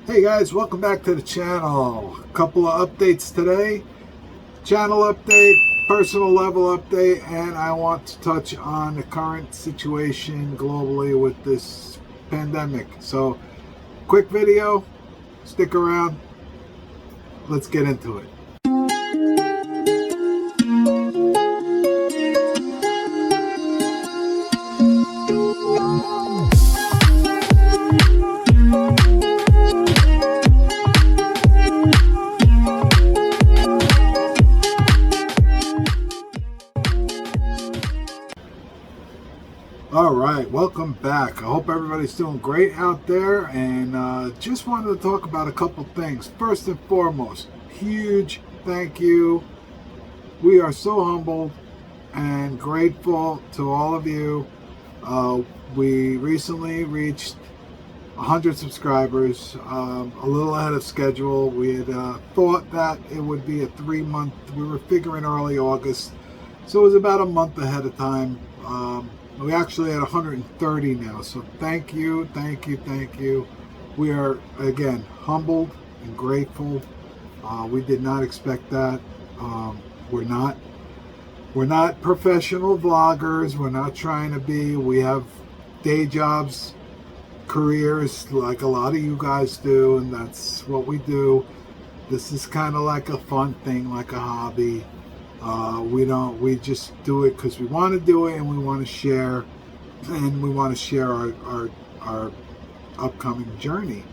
Hey guys, welcome back to the channel. A couple of updates today. Channel update, personal level update, and I want to touch on the current situation globally with this pandemic. So, quick video, stick around, let's get into it. Alright, welcome back. I hope everybody's doing great out there, and just wanted to talk about a couple things. First and foremost, huge thank you. We are so humbled and grateful to all of you. We recently reached 100 subscribers, a little ahead of schedule. We had thought that it would be a 3-month, we were figuring early August, so it was about a month ahead of time. We actually had 130 now, so thank you. We are, again, humbled and grateful. We did not expect that. We're not professional vloggers. We're not trying to be. We have day jobs, careers like a lot of you guys do, and that's what we do. This is kind of like a fun thing, like a hobby. We just do it because we want to do it, and we want to share, our upcoming journey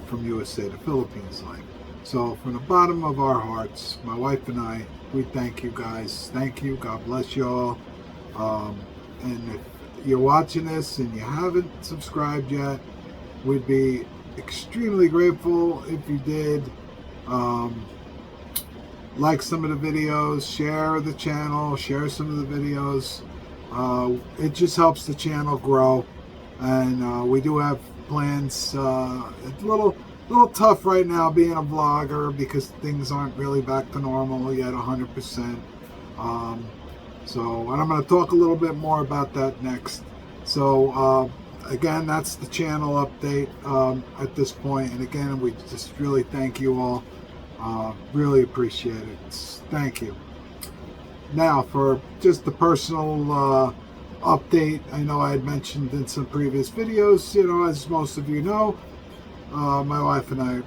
from USA to Philippines life. So from the bottom of our hearts, my wife and I, we thank you guys. Thank you. God bless you all. And if you're watching this and you haven't subscribed yet, we'd be extremely grateful if you did. Like some of the videos, share the channel, share some of the videos. It just helps the channel grow, and we do have plans. It's a little tough right now being a vlogger because things aren't really back to normal yet 100%. And I'm going to talk a little bit more about that next. So again, that's the channel update at this point. And again, we just really thank you all. Really appreciate it. Thank you. Now, for just the personal update, I know I had mentioned in some previous videos, as most of you know, my wife and I,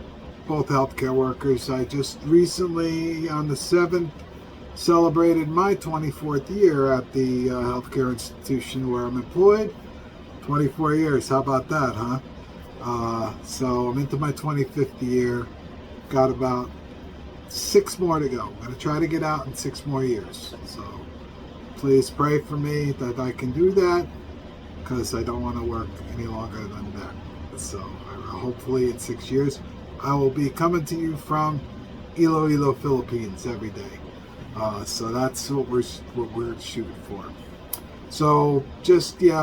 both healthcare workers. I just recently, on the 7th, celebrated my 24th year at the healthcare institution where I'm employed. 24 years, how about that, huh? So I'm into my 25th year. Got about 6 more to go. I'm going to try to get out in 6 more years. So please pray for me that I can do that, because I don't want to work any longer than that. So hopefully in 6 years, I will be coming to you from Iloilo, Philippines every day. So that's what we're shooting for. So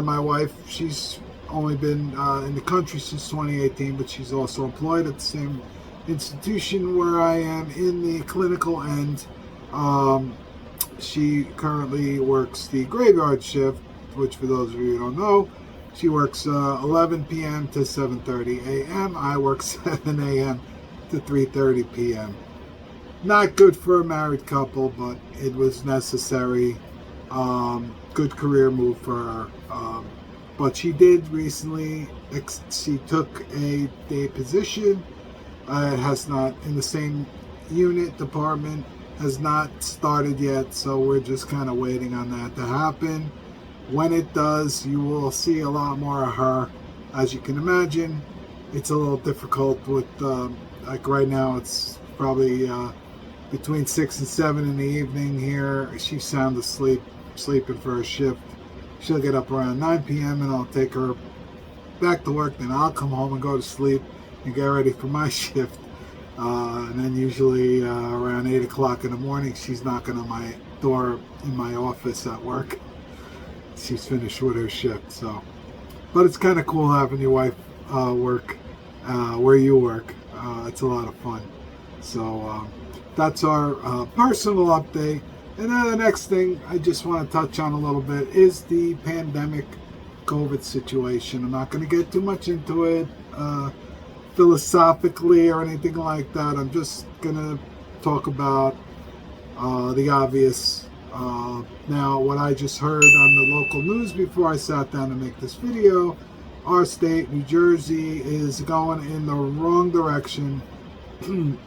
my wife, she's only been in the country since 2018, but she's also employed at the same institution where I am in the clinical end. She currently works the graveyard shift, which for those of you who don't know, she works 11 p.m. to 7:30 a.m. I work 7 a.m. to 3:30 p.m. Not good for a married couple, but it was necessary. Good career move for her. But she did recently, she took a day position. It has not, in the same unit, department, has not started yet, so we're just kind of waiting on that to happen. When it does, you will see a lot more of her. As you can imagine, it's a little difficult with, like right now, it's probably between 6 and 7 in the evening here. She's sound asleep, sleeping for her shift. She'll get up around 9 p.m. and I'll take her back to work, then I'll come home and go to sleep and get ready for my shift. And then usually around 8 o'clock in the morning, she's knocking on my door in my office at work. She's finished with her shift. So, but it's kind of cool having your wife work where you work. It's a lot of fun. So that's our personal update. And then the next thing I just want to touch on a little bit is the pandemic COVID situation. I'm not going to get too much into it. philosophically or anything like that. I'm just gonna talk about the obvious. Now, what I just heard on the local news before I sat down to make this video, our state, New Jersey, is going in the wrong direction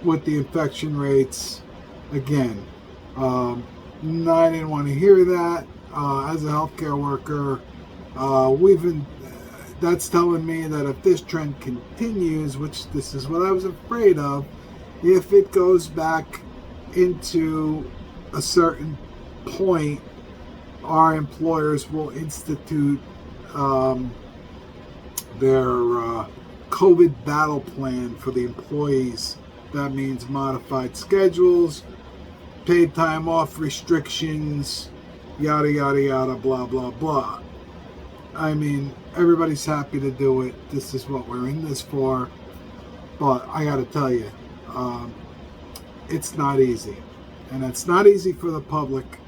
with the infection rates again. I didn't want to hear that. As a healthcare worker, that's telling me that if this trend continues, which this is what I was afraid of, if it goes back into a certain point, our employers will institute their COVID battle plan for the employees. That means modified schedules, paid time off restrictions, yada, yada, yada, blah, blah, blah. I mean, everybody's happy to do it. This is what we're in this for. But I got to tell you, it's not easy. And it's not easy for the public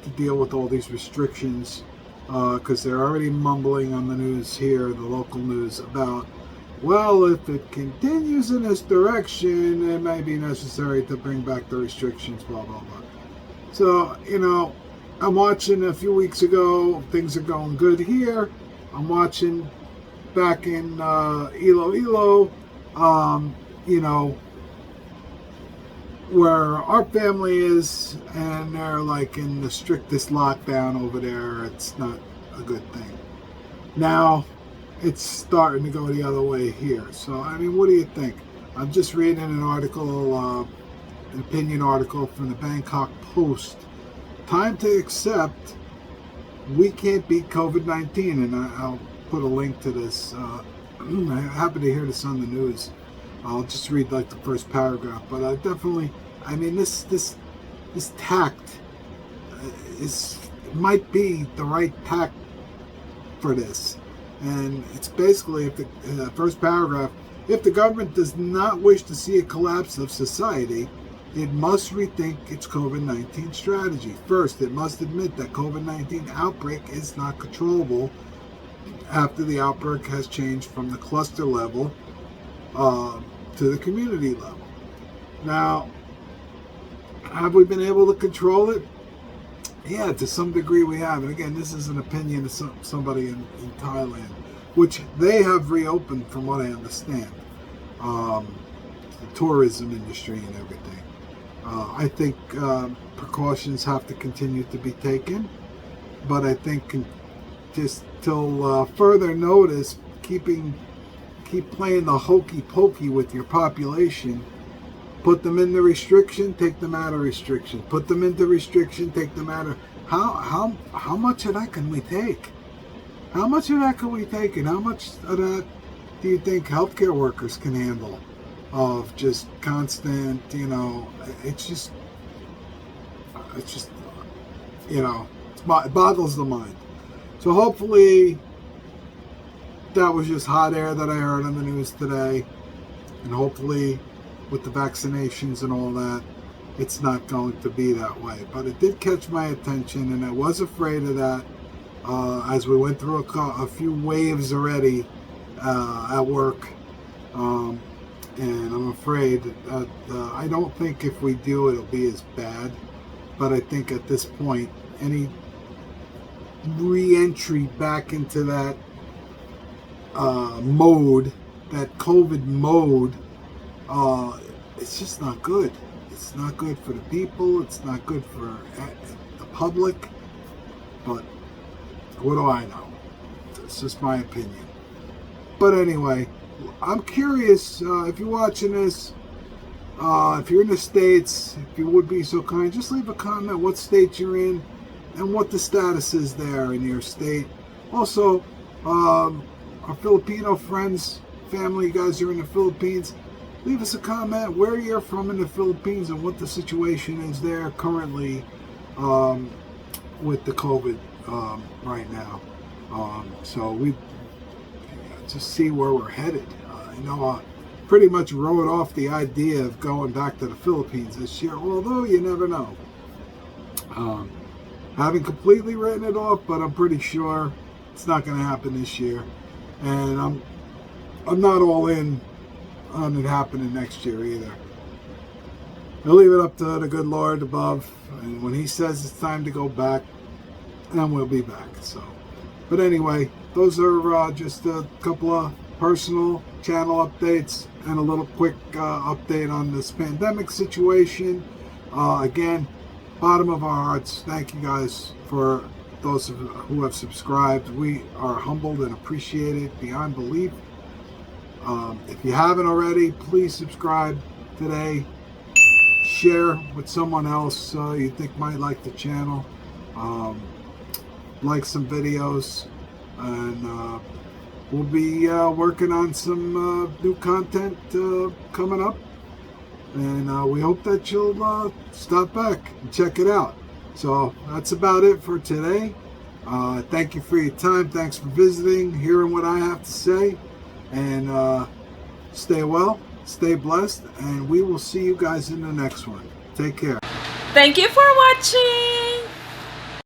to deal with all these restrictions, because they're already mumbling on the news here, the local news, about, well, if it continues in this direction, it may be necessary to bring back the restrictions, blah, blah, blah. So, I'm watching a few weeks ago, things are going good here. I'm watching back in Iloilo, where our family is, and they're like in the strictest lockdown over there. It's not a good thing. Now, it's starting to go the other way here. So, I mean, what do you think? I'm just reading an article, an opinion article from the Bangkok Post. Time to accept we can't beat COVID-19. And I'll put a link to this. I happen to hear this on the news. I'll just read like the first paragraph. But I definitely, I mean, this tact might be the right tact for this. And it's basically, if the first paragraph, if the government does not wish to see a collapse of society, it must rethink its COVID-19 strategy. First, it must admit that COVID-19 outbreak is not controllable after the outbreak has changed from the cluster level to the community level. Now, have we been able to control it? Yeah, to some degree we have. And again, this is an opinion of somebody in Thailand, which they have reopened from what I understand. The tourism industry and everything. I think precautions have to continue to be taken, but I think just till further notice, keep playing the hokey pokey with your population. Put them into restriction, take them out of restriction. Put them into restriction, take them out of. How much of that can we take? How much of that can we take, and how much of that do you think healthcare workers can handle? Of just constant, it boggles the mind. So hopefully that was just hot air that I heard on the news today, and hopefully with the vaccinations and all that, it's not going to be that way. But it did catch my attention, and I was afraid of that as we went through a few waves already at work. And I'm afraid that I don't think if we do, it'll be as bad. But I think at this point, any re-entry back into that mode, that COVID mode, it's just not good. It's not good for the people. It's not good for the public. But what do I know? It's just my opinion. But anyway, I'm curious, if you're watching this, if you're in the States, if you would be so kind, just leave a comment what state you're in and what the status is there in your state. Also, our Filipino friends, family, you guys are in the Philippines, leave us a comment where you're from in the Philippines and what the situation is there currently with the COVID right now. So we just see where we're headed. I pretty much wrote off the idea of going back to the Philippines this year, although you never know. Haven't completely written it off, but I'm pretty sure it's not going to happen this year. And I'm not all in on it happening next year either. I'll leave it up to the good Lord above, and when He says it's time to go back, then we'll be back. So, but anyway, those are just a couple of personal channel updates and a little quick update on this pandemic situation. Again, bottom of our hearts, thank you guys for those who have subscribed. We are humbled and appreciated beyond belief. If you haven't already, please subscribe today. Share with someone else you think might like the channel. Like some videos, and we'll be working on some new content coming up, and we hope that you'll stop back and check it out. So that's about it for today. Thank you for your time. Thanks for visiting, hearing what I have to say, and stay well, stay blessed, and we will see you guys in the next one. Take care. Thank you for watching.